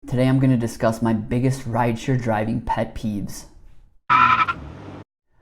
Today I'm going to discuss my biggest rideshare driving pet peeves.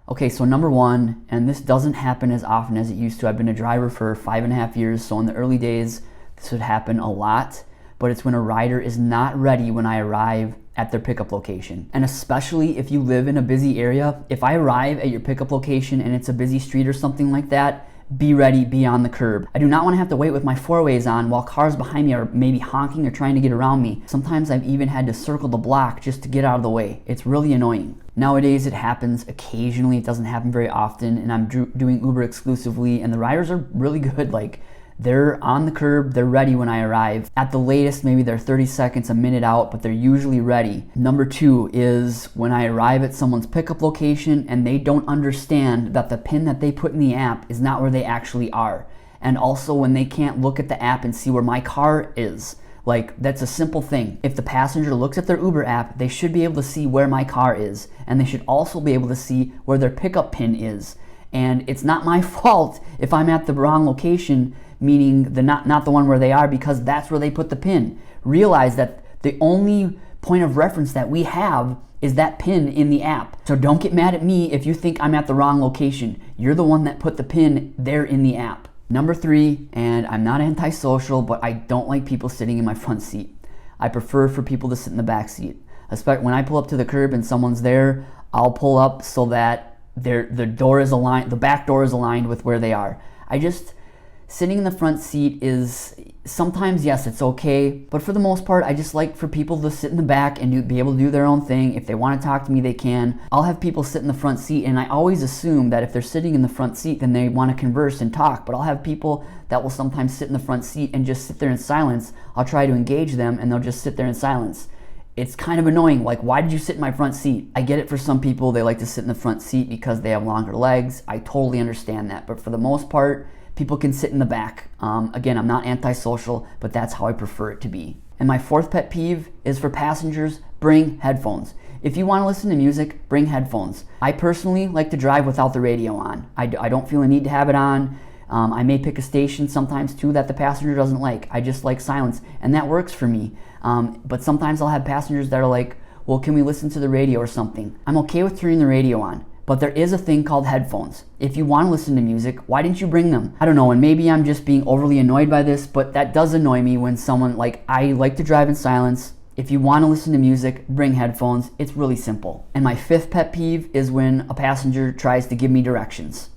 Okay, so number one, and this doesn't happen as often as it used to. I've been a driver for 5.5 years, so in the early days this would happen a lot, but it's when a rider is not ready when I arrive at their pickup location. And especially if you live in a busy area, if I arrive at your pickup location and it's a busy street or something like that, be ready, be on the curb. I do not want to have to wait with my four-ways on while cars behind me are maybe honking or trying to get around me. Sometimes I've even had to circle the block just to get out of the way. It's really annoying. Nowadays it happens occasionally, it doesn't happen very often, and I'm doing Uber exclusively, and the riders are really good. Like, they're on the curb, they're ready when I arrive. At the latest, maybe they're 30 seconds, a minute out, but they're usually ready. Number two is when I arrive at someone's pickup location and they don't understand that the pin that they put in the app is not where they actually are. And also when they can't look at the app and see where my car is. Like, that's a simple thing. If the passenger looks at their Uber app, they should be able to see where my car is. And they should also be able to see where their pickup pin is. And it's not my fault if I'm at the wrong location, meaning not the one where they are, because that's where they put the pin. Realize that the only point of reference that we have is that pin in the app. So don't get mad at me if you think I'm at the wrong location. You're the one that put the pin there in the app. Number three, and I'm not antisocial, but I don't like people sitting in my front seat. I prefer for people to sit in the back seat. Especially when I pull up to the curb and someone's there, I'll pull up so that the door is aligned, the back door is aligned with where they are. Sitting in the front seat is sometimes, yes, it's okay, but for the most part, I just like for people to sit in the back and be able to do their own thing. If they want to talk to me, they can. I'll have people sit in the front seat, and I always assume that if they're sitting in the front seat, then they want to converse and talk, but I'll have people that will sometimes sit in the front seat and just sit there in silence. I'll try to engage them, and they'll just sit there in silence. It's kind of annoying. Like, why did you sit in my front seat? I get it, for some people, they like to sit in the front seat because they have longer legs. I totally understand that, but for the most part, people can sit in the back. Again, I'm not antisocial, but that's how I prefer it to be. And my fourth pet peeve is for passengers: bring headphones. If you want to listen to music, bring headphones. I personally like to drive without the radio on. I don't feel a need to have it on. I may pick a station sometimes too that the passenger doesn't like. I just like silence, and that works for me. But sometimes I'll have passengers that are like, well, can we listen to the radio or something? I'm okay with turning the radio on. But there is a thing called headphones. If you want to listen to music, why didn't you bring them? I don't know, and maybe I'm just being overly annoyed by this, but that does annoy me when someone, like, I like to drive in silence. If you want to listen to music, bring headphones. It's really simple. And my fifth pet peeve is when a passenger tries to give me directions.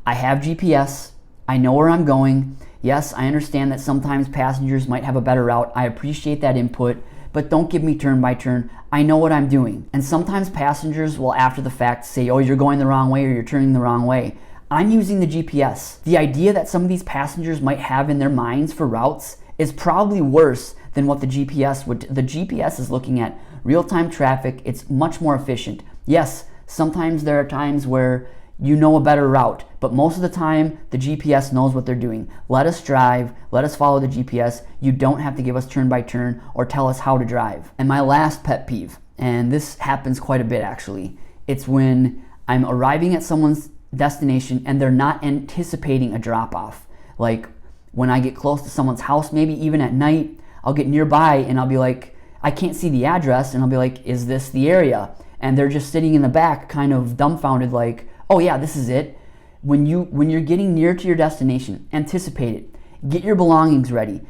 I have GPS. I know where I'm going. Yes, I understand that sometimes passengers might have a better route. I appreciate that input, but don't give me turn by turn. I know what I'm doing. And sometimes passengers will, after the fact, say, oh, you're going the wrong way or you're turning the wrong way. I'm using the GPS. The idea that some of these passengers might have in their minds for routes is probably worse than what the GPS would. The GPS is looking at real-time traffic. It's much more efficient. Yes, sometimes there are times where you know a better route, but most of the time the GPS knows what they're doing. Let us drive, let us follow the GPS. You don't have to give us turn by turn or tell us how to drive. And my last pet peeve, and this happens quite a bit actually, it's when I'm arriving at someone's destination and they're not anticipating a drop-off. Like, when I get close to someone's house, maybe even at night, I'll get nearby and I'll be like, I can't see the address, and I'll be like, is this the area? And they're just sitting in the back kind of dumbfounded, like, oh yeah, this is it. When you're getting near to your destination, anticipate it. Get your belongings ready.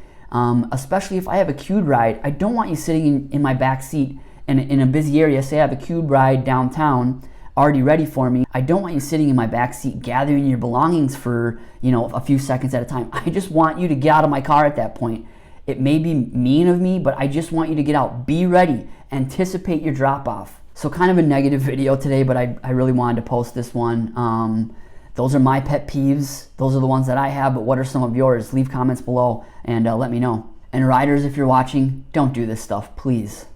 Especially if I have a queued ride, I don't want you sitting in my back seat in a busy area. Say I have a queued ride downtown already ready for me. I don't want you sitting in my back seat gathering your belongings for, a few seconds at a time. I just want you to get out of my car at that point. It may be mean of me, but I just want you to get out. Be ready. Anticipate your drop off. So kind of a negative video today, but I really wanted to post this one. Those are my pet peeves. Those are the ones that I have, but what are some of yours? Leave comments below and let me know. And riders, if you're watching, don't do this stuff, please.